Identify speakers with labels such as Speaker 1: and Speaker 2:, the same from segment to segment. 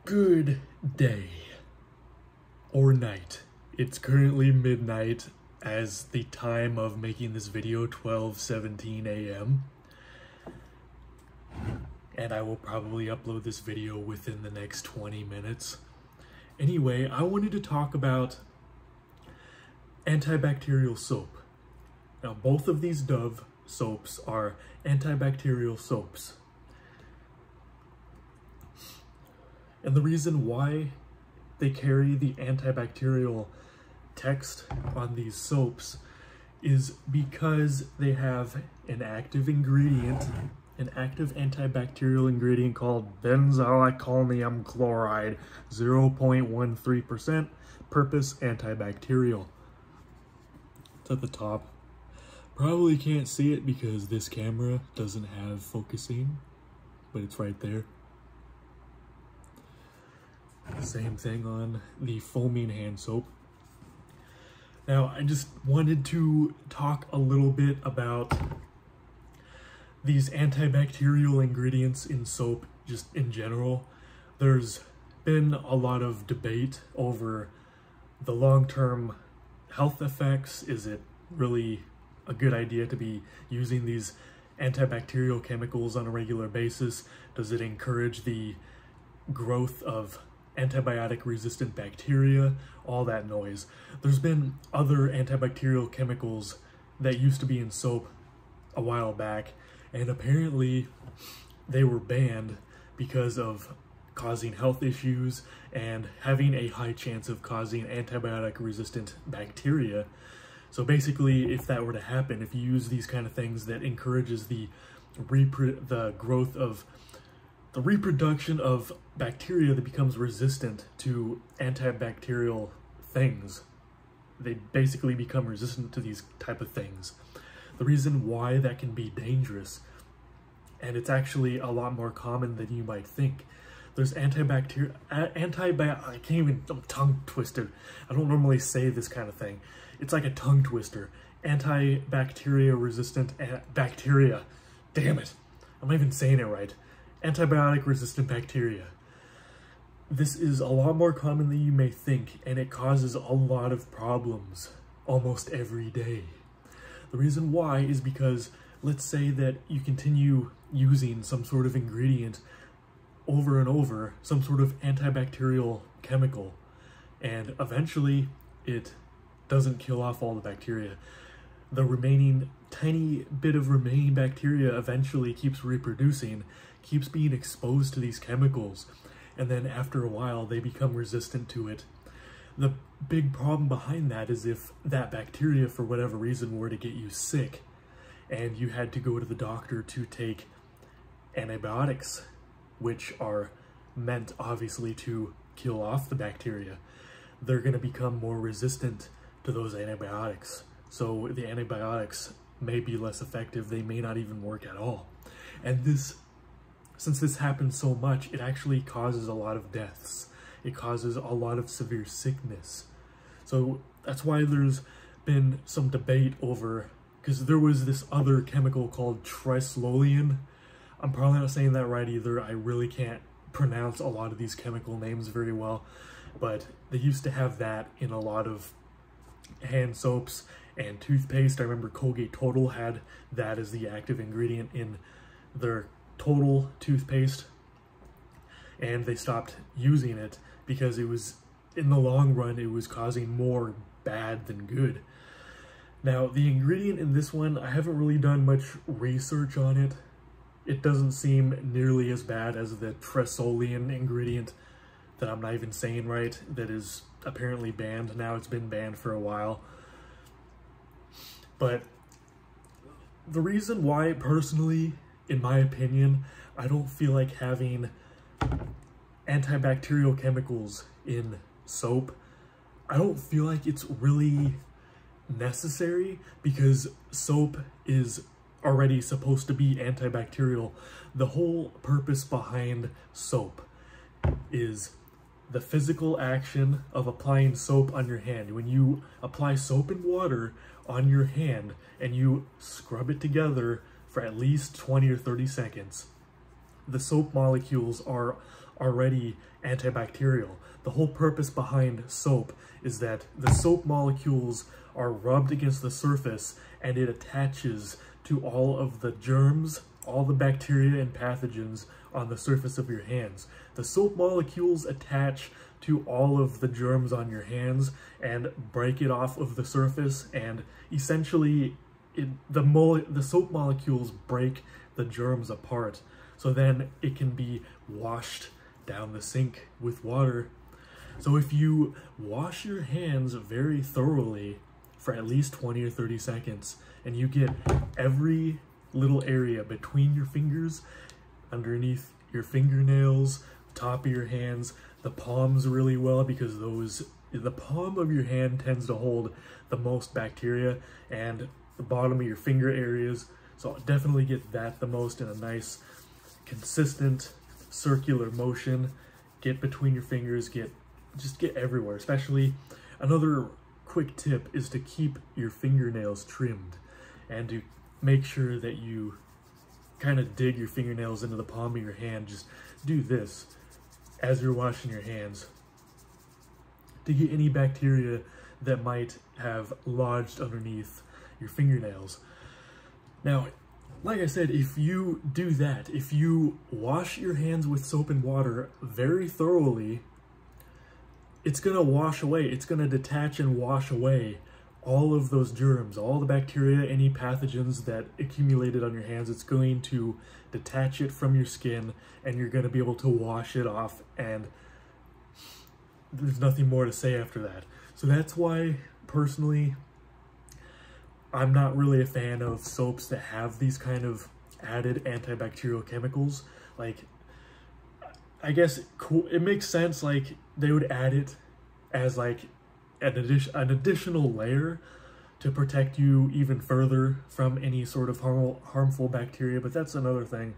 Speaker 1: Good day or night. It's currently midnight as the time of making this video, 12:17 a.m. and I will probably upload this video within the next 20 minutes. Anyway, I wanted to talk about antibacterial soap. Now, both of these Dove soaps are antibacterial soaps. And the reason why they carry the antibacterial text on these soaps is because they have an active ingredient, an active antibacterial ingredient called benzalkonium chloride, 0.13%, purpose antibacterial. It's at the top. Probably can't see it because this camera doesn't have focusing, but it's right there. Same thing on the foaming hand soap. Now, I just wanted to talk a little bit about these antibacterial ingredients in soap just in general. There's been a lot of debate over the long-term health effects. Is it really a good idea to be using these antibacterial chemicals on a regular basis? Does it encourage the growth of antibiotic-resistant bacteria? All that noise. There's been other antibacterial chemicals that used to be in soap a while back, and apparently they were banned because of causing health issues and having a high chance of causing antibiotic-resistant bacteria. So basically, if that were to happen, if you use these kind of things that encourages the growth of the reproduction of bacteria that becomes resistant to antibacterial things, they basically become resistant to these type of things. The reason why that can be dangerous, and it's actually a lot more common than you might think. There's I can't even, I'm tongue twisted. I don't normally say this kind of thing. It's like a tongue twister. Antibacteria resistant bacteria. Damn it. I'm not even saying it right. Antibiotic resistant bacteria. This is a lot more common than you may think, and it causes a lot of problems almost every day. The reason why is because, let's say that you continue using some sort of ingredient over and over, some sort of antibacterial chemical, and eventually it doesn't kill off all the bacteria. The remaining tiny bit of remaining bacteria eventually keeps reproducing, keeps being exposed to these chemicals, and then after a while they become resistant to it. The big problem behind that is if that bacteria, for whatever reason, were to get you sick and you had to go to the doctor to take antibiotics, which are meant obviously to kill off the bacteria, they're going to become more resistant to those antibiotics. So the antibiotics may be less effective, they may not even work at all. And since this happens so much, it actually causes a lot of deaths. It causes a lot of severe sickness. So that's why there's been some debate over, because there was this other chemical called Trislolium. I'm probably not saying that right either. I really can't pronounce a lot of these chemical names very well, but they used to have that in a lot of hand soaps and toothpaste. I remember Colgate Total had that as the active ingredient in their Total toothpaste, and they stopped using it because it was, in the long run, it was causing more bad than good. Now, the ingredient in this one, I haven't really done much research on it. It doesn't seem nearly as bad as the Trislolium ingredient that I'm not even saying right, that is apparently banned now. It's been banned for a while. But the reason why, personally, in my opinion, I don't feel like having antibacterial chemicals in soap, I don't feel like it's really necessary, because soap is already supposed to be antibacterial. The whole purpose behind soap is the physical action of applying soap on your hand. When you apply soap and water on your hand and you scrub it together for at least 20 or 30 seconds, the soap molecules are already antibacterial. The whole purpose behind soap is that the soap molecules are rubbed against the surface and it attaches to all of the germs, all the bacteria and pathogens on the surface of your hands. The soap molecules attach to all of the germs on your hands and break it off of the surface, and essentially the soap molecules break the germs apart, so then it can be washed down the sink with water. So if you wash your hands very thoroughly for at least 20 or 30 seconds, and you get every little area between your fingers, underneath your fingernails, top of your hands, the palms really well, because the palm of your hand tends to hold the most bacteria, and the bottom of your finger areas. So definitely get that the most in a nice, consistent, circular motion. Get between your fingers, just get everywhere. Especially, another quick tip is to keep your fingernails trimmed and to make sure that you kind of dig your fingernails into the palm of your hand. Just do this as you're washing your hands to get any bacteria that might have lodged underneath your fingernails. Now, like I said, if you do that, if you wash your hands with soap and water very thoroughly, it's gonna wash away, it's gonna detach and wash away all of those germs, all the bacteria, any pathogens that accumulated on your hands. It's going to detach it from your skin, and you're gonna be able to wash it off, and there's nothing more to say after that. So that's why, personally, I'm not really a fan of soaps that have these kind of added antibacterial chemicals. Like, I guess it makes sense, like, they would add it as like an additional layer to protect you even further from any sort of harmful bacteria, but that's another thing.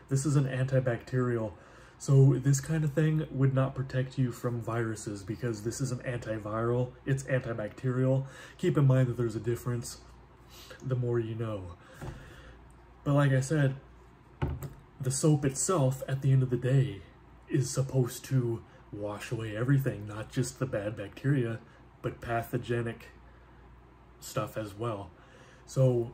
Speaker 1: This is an antibacterial, so this kind of thing would not protect you from viruses, because this is an antiviral, it's antibacterial. Keep in mind that there's a difference, the more you know. But like I said, the soap itself, at the end of the day, is supposed to wash away everything, not just the bad bacteria, but pathogenic stuff as well. So,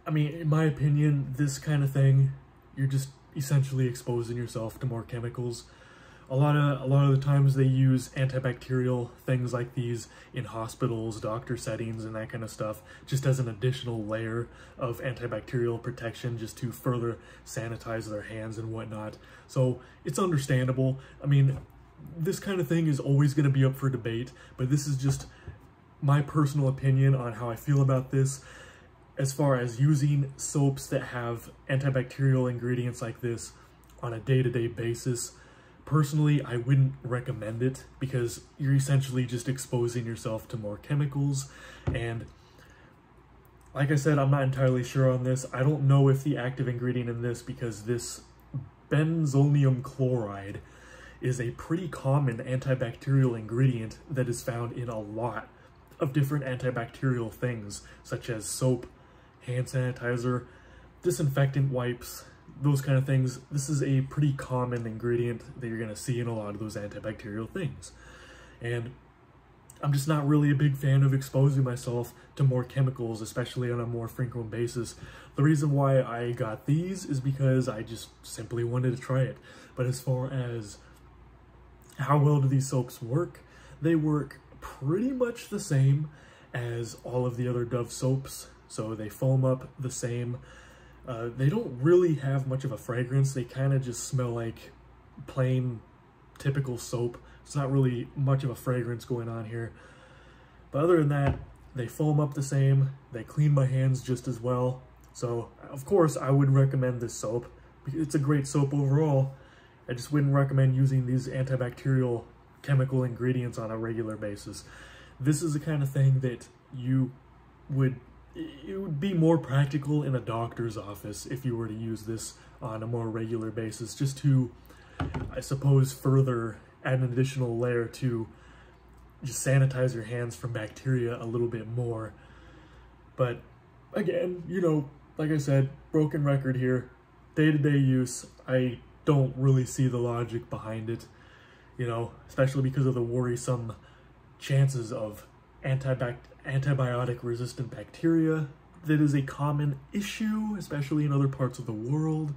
Speaker 1: I mean, in my opinion, this kind of thing, you're just essentially exposing yourself to more chemicals. A lot of the times they use antibacterial things like these in hospitals, doctor settings, and that kind of stuff, just as an additional layer of antibacterial protection, just to further sanitize their hands and whatnot. So it's understandable. I mean, this kind of thing is always going to be up for debate, but this is just my personal opinion on how I feel about this. As far as using soaps that have antibacterial ingredients like this on a day-to-day basis, personally, I wouldn't recommend it, because you're essentially just exposing yourself to more chemicals. And like I said, I'm not entirely sure on this. I don't know if the active ingredient in this, because this benzonium chloride is a pretty common antibacterial ingredient that is found in a lot of different antibacterial things, such as soap, hand sanitizer, disinfectant wipes, those kind of things. This is a pretty common ingredient that you're going to see in a lot of those antibacterial things. And I'm just not really a big fan of exposing myself to more chemicals, especially on a more frequent basis. The reason why I got these is because I just simply wanted to try it. But as far as how well do these soaps work, they work pretty much the same as all of the other Dove soaps. So they foam up the same. They don't really have much of a fragrance. They kind of just smell like plain, typical soap. It's not really much of a fragrance going on here. But other than that, they foam up the same. They clean my hands just as well. So, of course, I would recommend this soap. It's a great soap overall. I just wouldn't recommend using these antibacterial chemical ingredients on a regular basis. This is the kind of thing that it would be more practical in a doctor's office if you were to use this on a more regular basis, just to, I suppose, further add an additional layer to just sanitize your hands from bacteria a little bit more. But again, you know, like I said, broken record here. day-to-day use, I don't really see the logic behind it, you know, especially because of the worrisome chances of antibiotic-resistant bacteria. That is a common issue, especially in other parts of the world.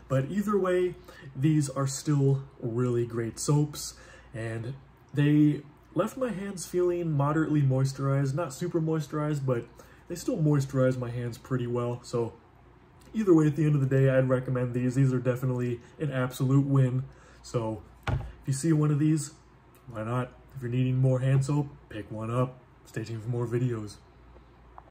Speaker 1: But either way, these are still really great soaps, and they left my hands feeling moderately moisturized, not super moisturized, but they still moisturize my hands pretty well. So either way, at the end of the day, I'd recommend these. These are definitely an absolute win. So if you see one of these, why not? If you're needing more hand soap, pick one up. Stay tuned for more videos.